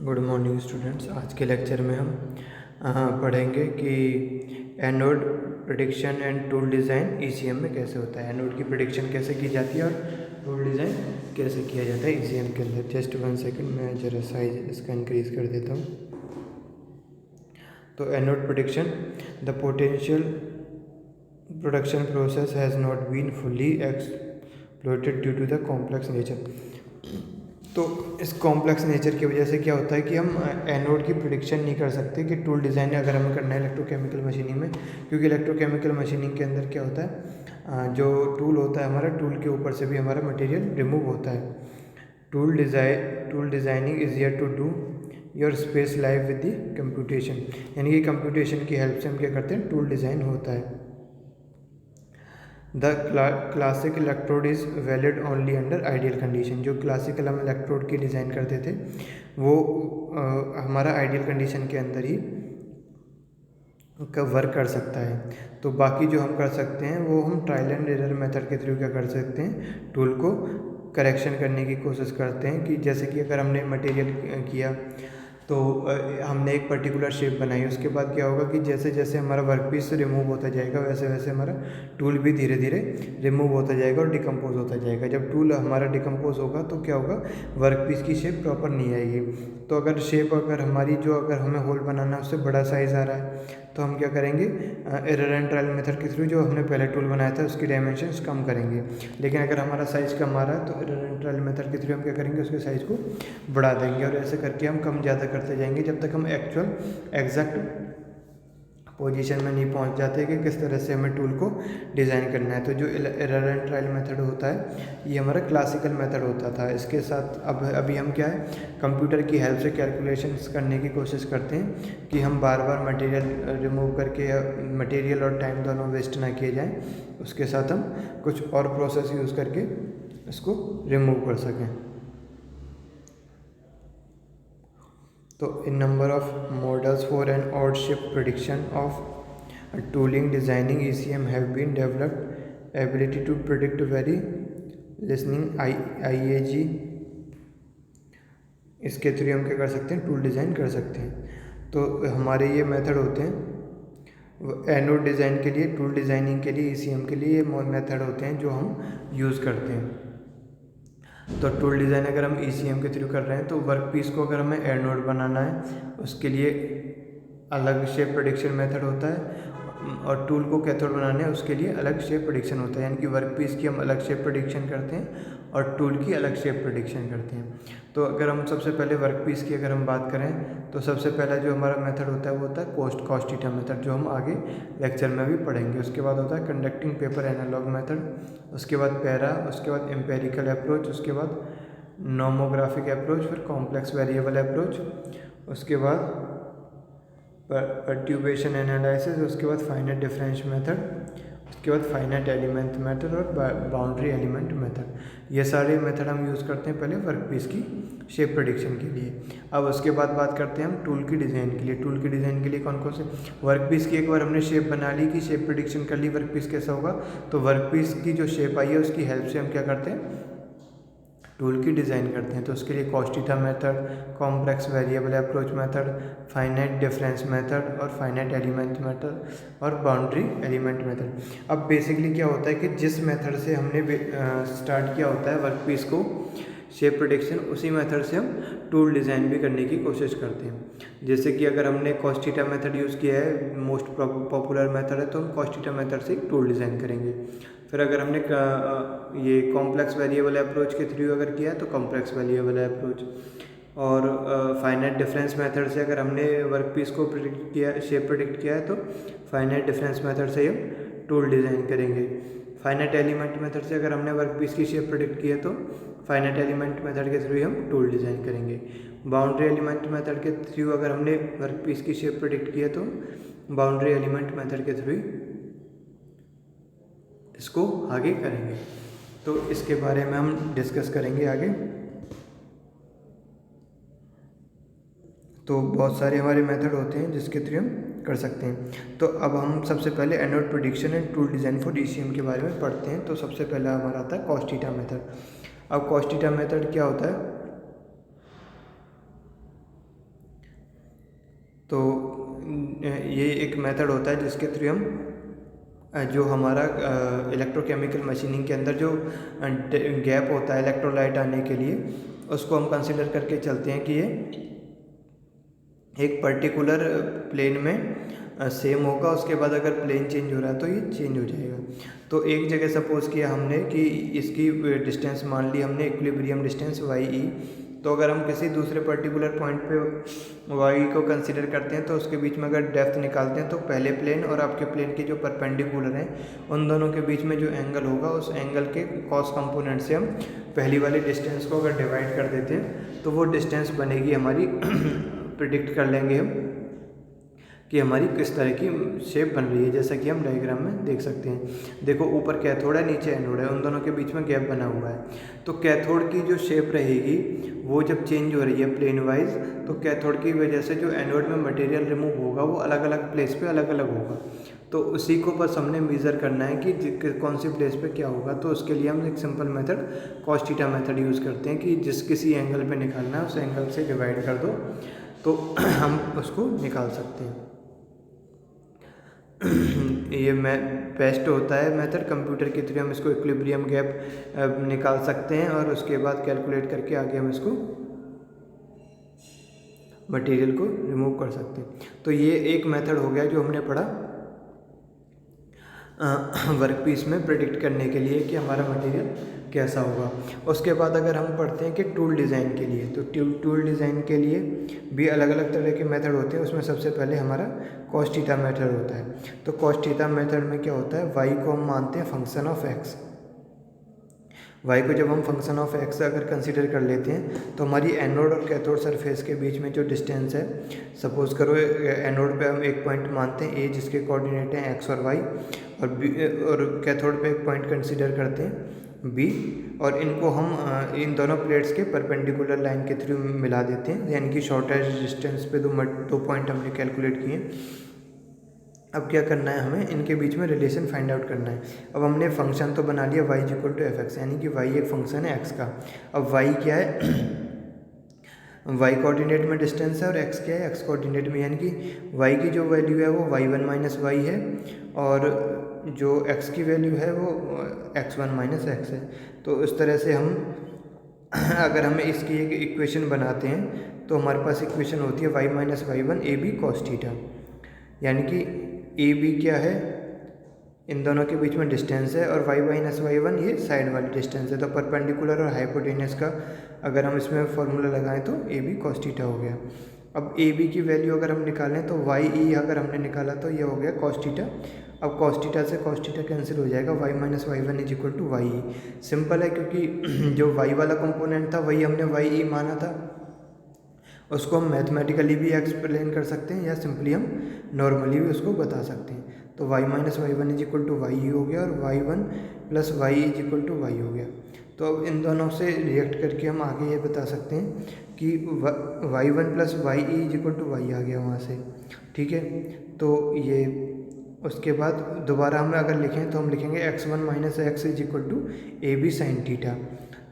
Good morning students. आज के lecture में हम पढ़ेंगे कि anode prediction and tool design ECM में कैसे होता है। एनोड की प्रेडिक्शन कैसे की जाती है और टूल डिज़ाइन कैसे किया जाता है ईसीएम के अंदर। जस्ट 1 सेकंड, मैं ज़रा साइज इसका इंक्रीज़ कर देता हूँ। तो anode prediction, the potential production process has not been fully exploited due to the complex nature. तो इस कॉम्प्लेक्स नेचर की वजह से क्या होता है कि हम एनोड की प्रेडिक्शन नहीं कर सकते कि टूल डिज़ाइन अगर हमें करना है इलेक्ट्रोकेमिकल मशीनिंग में, क्योंकि इलेक्ट्रोकेमिकल मशीनिंग के अंदर क्या होता है, जो टूल होता है हमारा, टूल के ऊपर से भी हमारा मटेरियल रिमूव होता है। Tool designing is year to do your space live with the computation, यानी कि कंप्यूटेशन की हेल्प से हम क्या करते हैं, टूल डिज़ाइन होता है। The classic electrode is valid only under ideal condition. जो क्लासिकल हम इलेक्ट्रोड की डिज़ाइन करते थे वो हमारा आइडियल कंडीशन के अंदर ही वर्क कर सकता है। तो बाकी जो हम कर सकते हैं वो हम ट्रायल एंड एरर मेथड के थ्रू क्या कर सकते हैं, टूल को करेक्शन करने की कोशिश करते हैं। कि जैसे कि अगर हमने मटेरियल किया तो हमने एक पर्टिकुलर शेप बनाई, उसके बाद क्या होगा कि जैसे जैसे हमारा वर्कपीस रिमूव होता जाएगा वैसे वैसे हमारा टूल भी धीरे धीरे रिमूव होता जाएगा और डिकम्पोज होता जाएगा। जब टूल हमारा डिकम्पोज होगा तो क्या होगा, वर्कपीस की शेप प्रॉपर नहीं आएगी। तो अगर शेप अगर हमारी जो अगर हमें होल बनाना है उससे बड़ा साइज़ आ रहा है तो हम क्या करेंगे, एरर एंड ट्रायल मेथड के थ्रू जो हमने पहले टूल बनाया था उसकी डायमेंशंस कम करेंगे। लेकिन अगर हमारा साइज़ कम आ रहा है तो एरर एंड ट्रायल मेथड के थ्रू हम क्या करेंगे, उसके साइज़ को बढ़ा देंगे। और ऐसे करके हम कम ज़्यादा करते जाएंगे जब तक हम एक्चुअल एग्जैक्ट पोजीशन में नहीं पहुंच जाते कि किस तरह से हमें टूल को डिज़ाइन करना है। तो जो एरर एंड ट्रायल मेथड होता है ये हमारा क्लासिकल मेथड होता था। इसके साथ अभी हम क्या है, कंप्यूटर की हेल्प से कैलकुलेशंस करने की कोशिश करते हैं कि हम बार बार मटेरियल रिमूव करके, मटेरियल और टाइम दोनों वेस्ट ना किए जाएँ। उसके साथ हम कुछ और प्रोसेस यूज़ करके इसको रिमूव कर सकें। तो in number of models for an odd shape prediction of tooling designing ECM have been developed ability to predict very listening IAG. इसके थ्रू हम क्या कर सकते हैं, टूल डिज़ाइन कर सकते हैं। तो हमारे ये मेथड होते हैं एनोड डिज़ाइन के लिए, टूल डिज़ाइनिंग के लिए, ईसीएम के लिए ये मेथड होते हैं जो हम यूज़ करते हैं। तो टूल डिज़ाइन अगर हम ईसीएम के थ्रू कर रहे हैं तो वर्कपीस को अगर हमें एनोड बनाना है उसके लिए अलग शेप प्रेडिक्शन मेथड होता है, और टूल को कैथोड बनाना है उसके लिए अलग शेप प्रेडिक्शन होता है। यानी कि वर्कपीस की हम अलग शेप प्रेडिक्शन करते हैं और टूल की अलग शेप प्रेडिक्शन करते हैं। तो अगर हम सबसे पहले वर्कपीस की अगर हम बात करें तो सबसे पहला जो हमारा मेथड होता है वो होता है कॉस्ट थीटा मेथड, जो हम आगे लेक्चर में भी पढ़ेंगे। उसके बाद होता है कंडक्टिंग पेपर एनालॉग मेथड, उसके बाद पैरा, उसके बाद एम्पेरिकल अप्रोच, उसके बाद नोमोग्राफिक अप्रोच, फिर कॉम्प्लेक्स वेरिएबल अप्रोच, उसके बाद परट्यूबेशन एनालिसिस, उसके बाद फाइनाइट डिफरेंस मेथड, उसके बाद फाइनाइट एलिमेंट मेथड और बाउंड्री एलिमेंट मेथड। ये सारे मेथड हम यूज़ करते हैं पहले वर्कपीस की शेप प्रेडिक्शन के लिए। अब उसके बाद बात करते हैं हम टूल की डिज़ाइन के लिए। टूल की डिज़ाइन के लिए कौन कौन से, वर्कपीस की एक बार हमने शेप बना ली कि शेप प्रेडिक्शन कर ली वर्कपीस कैसा होगा, तो वर्कपीस की जो शेप आई है उसकी हेल्प से हम क्या करते हैं, टूल की डिज़ाइन करते हैं। तो उसके लिए cos theta method, complex variable approach method, finite difference method और फाइनाइट एलिमेंट मेथड और बाउंड्री एलिमेंट मेथड। अब बेसिकली क्या होता है कि जिस मेथड से हमने स्टार्ट किया होता है वर्कपीस को शेप प्रेडिक्शन, उसी मेथड से हम टूल डिज़ाइन भी करने की कोशिश करते हैं। जैसे कि अगर हमने कॉस्ट थीटा मेथड यूज़ किया है, मोस्ट पॉपुलर मेथड है, तो हम कॉस्ट थीटा मेथड से टूल डिज़ाइन करेंगे। फिर अगर हमने ये कॉम्प्लेक्स वेरिएबल अप्रोच के थ्रू अगर किया है तो कॉम्प्लेक्स वेरिएबल अप्रोच, और फाइनाइट डिफरेंस मेथड से अगर हमने वर्कपीस को प्रेडिक्ट किया, शेप प्रेडिक्ट किया है तो फाइनाइट डिफरेंस मेथड से हम टूल डिज़ाइन करेंगे। फाइनाइट एलिमेंट मेथड से अगर हमने वर्कपीस की शेप प्रेडिक्ट की है तो फाइनाइट एलिमेंट मेथड के थ्रू हम टूल डिज़ाइन करेंगे। बाउंड्री एलिमेंट मेथड के थ्रू अगर हमने वर्कपीस की शेप प्रेडिक्ट की है तो बाउंड्री एलिमेंट मेथड के थ्रू इसको आगे करेंगे। तो इसके बारे में हम डिस्कस करेंगे आगे। तो बहुत सारे हमारे मेथड होते हैं जिसके थ्रू हम कर सकते हैं। तो अब हम सबसे पहले anode prediction and tool design for ECM के बारे में पढ़ते हैं। तो सबसे पहला हमारा आता है कॉस्ट थीटा मेथड। अब कॉस्ट थीटा मेथड क्या होता है, तो ये एक मेथड होता है जिसके थ्रू हम जो हमारा इलेक्ट्रोकेमिकल मशीनिंग के अंदर जो गैप होता है इलेक्ट्रोलाइट आने के लिए, उसको हम कंसिडर करके चलते हैं कि ये एक पर्टिकुलर प्लेन में सेम होगा, उसके बाद अगर प्लेन चेंज हो रहा है तो ये चेंज हो जाएगा। तो एक जगह सपोज़ किया हमने कि इसकी डिस्टेंस मान ली हमने इक्विलिब्रियम डिस्टेंस वाई ई, तो अगर हम किसी दूसरे पर्टिकुलर पॉइंट पे वाई को कंसीडर करते हैं तो उसके बीच में अगर डेप्थ निकालते हैं तो पहले प्लेन और आपके प्लेन के जो परपेंडिकुलर हैं उन दोनों के बीच में जो एंगल होगा उस एंगल के कॉस कंपोनेंट से हम पहली वाली डिस्टेंस को अगर डिवाइड कर देते हैं तो वो डिस्टेंस बनेगी हमारी प्रिडिक्ट कर लेंगे हम कि हमारी किस तरह की शेप बन रही है, जैसा कि हम डायग्राम में देख सकते हैं। देखो ऊपर कैथोड है, नीचे एनोड है, उन दोनों के बीच में गैप बना हुआ है। तो कैथोड की जो शेप रहेगी वो जब चेंज हो रही है प्लेन वाइज, तो कैथोड की वजह से जो एनोड में मटेरियल रिमूव होगा वो अलग अलग प्लेस पे अलग अलग होगा। तो उसी को बस हमने मेज़र करना है कि कौन सी प्लेस पे क्या होगा। तो उसके लिए हम एक simple method cos theta method use करते हैं कि जिस किसी एंगल पे निकालना है उस एंगल से डिवाइड कर दो तो हम उसको निकाल सकते हैं। ये बेस्ट होता है मेथड, कंप्यूटर के थ्रू हम इसको इक्विलिब्रियम गैप निकाल सकते हैं और उसके बाद कैलकुलेट करके आगे हम इसको मटेरियल को रिमूव कर सकते हैं। तो ये एक मेथड हो गया जो हमने पढ़ा वर्कपीस में प्रेडिक्ट करने के लिए कि हमारा मटेरियल कैसा होगा। उसके बाद अगर हम पढ़ते हैं कि टूल डिज़ाइन के लिए, तो टूल डिज़ाइन के लिए भी अलग अलग तरह के मेथड होते हैं। उसमें सबसे पहले हमारा कॉस थीटा मेथड होता है। तो कॉस थीटा मेथड में क्या होता है, वाई को हम मानते हैं फंक्शन ऑफ एक्स। वाई को जब हम फंक्शन ऑफ एक्स अगर कंसीडर कर लेते हैं तो हमारी एनोड और कैथोड सरफेस के बीच में जो डिस्टेंस है, सपोज करो एनोड पे हम एक पॉइंट मानते हैं ए जिसके कोऑर्डिनेट हैं एक्स और वाई, और कैथोड पे एक पॉइंट कंसीडर करते हैं बी, और इनको हम इन दोनों प्लेट्स के परपेंडिकुलर लाइन के थ्रू मिला देते हैं, यानी कि शॉर्टेस्ट डिस्टेंस पे दो पॉइंट हमने कैलकुलेट किए। अब क्या करना है, हमें इनके बीच में रिलेशन फाइंड आउट करना है। अब हमने फंक्शन तो बना लिया y equal to F X, यानी कि y एक फंक्शन है x का। अब y क्या है y कोऑर्डिनेट में डिस्टेंस है और x क्या है, x कोऑर्डिनेट में, यानी कि y की जो वैल्यू है वो y1 माइनस वाई है और जो x की वैल्यू है वो x1 माइनस एक्स है। तो इस तरह से हम अगर हमें इसकी एक इक्वेशन बनाते हैं तो हमारे पास इक्वेशन होती है y minus Y one A B cos theta, यानी कि ए बी क्या है, इन दोनों के बीच में डिस्टेंस है, और y माइनस वाई वन ये साइड वाली डिस्टेंस है। तो परपेंडिकुलर और हाइपोटेनस का अगर हम इसमें फॉर्मूला लगाएं तो ए बी कॉस थीटा हो गया। अब ए बी की वैल्यू अगर हम निकालें तो वाई ई अगर हमने निकाला तो ये हो गया कॉस थीटा। अब कॉस थीटा से कॉस थीटा कैंसिल हो जाएगा, Y minus Y one is equal to Y E. Simple है, क्योंकि जो वाई वाला कंपोनेंट था वही हमने वाई ई माना था, उसको हम मैथमेटिकली भी एक्सप्लेन कर सकते हैं या सिंपली हम नॉर्मली भी उसको बता सकते हैं। तो y minus Y one is equal to Y e हो गया और y1 plus Y is equal to y हो गया। तो अब इन दोनों से रिएक्ट करके हम आगे ये बता सकते हैं कि y1 plus Y is equal to y आ गया वहाँ से, ठीक है। तो ये उसके बाद दोबारा हम अगर लिखें तो हम लिखेंगे x1 minus X is equal to A B sine theta.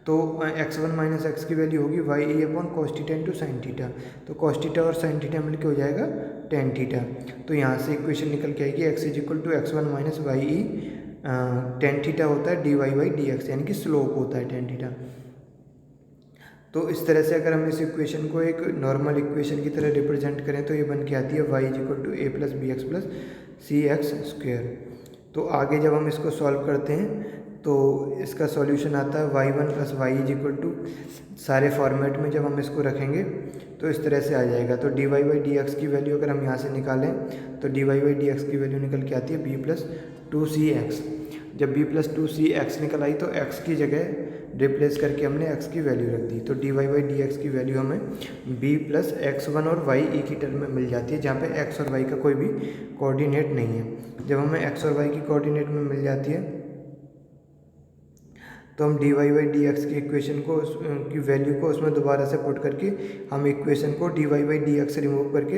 तो x1 माइनस एक्स की वैल्यू होगी Y E upon cos theta into sine theta. तो कॉस थीटा और साइन थीटा मिलकर हो जाएगा टेन थीटा। तो यहाँ से इक्वेशन निकल के आएगी x is equal to x1 minus Y E tan theta होता है D Y by D X, यानी कि स्लोप होता है टेन थीटा। तो इस तरह से अगर हम इस इक्वेशन को एक नॉर्मल इक्वेशन की तरह रिप्रेजेंट करें तो ये बन के आती है y is equal to A plus B X plus C X square. तो आगे जब हम इसको सॉल्व करते हैं तो इसका सॉल्यूशन आता है y1 plus Y is equal to, सारे फॉर्मेट में जब हम इसको रखेंगे तो इस तरह से आ जाएगा। तो D Y by D X की वैल्यू अगर हम यहाँ से निकालें तो D Y by D X की वैल्यू निकल के आती है B plus two C X. जब B plus two C X निकल आई तो एक्स की जगह रिप्लेस करके हमने एक्स की वैल्यू रख दी। तो D Y by D X की वैल्यू हमें बी प्लस एक्स वन और वाई ई की टर्म में मिल जाती है, जहाँ पे एक्स और वाई का कोई भी कोऑर्डिनेट नहीं है। जब हमें एक्स और वाई की कोऑर्डिनेट में मिल जाती है तो हम D Y by D X की इक्वेशन को की वैल्यू को उसमें दोबारा से पुट करके हम इक्वेशन को D Y by D X remove करके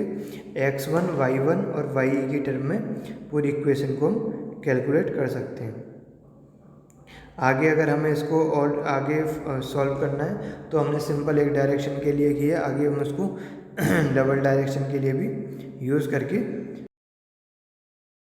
एक्स वन वाई वन और वाई ई की टर्म में पूरी इक्वेशन को हम कैलकुलेट कर सकते हैं। आगे अगर हमें इसको और आगे सॉल्व करना है तो हमने सिंपल एक डायरेक्शन के लिए किया, आगे हम उसको डबल डायरेक्शन के लिए भी यूज़ करके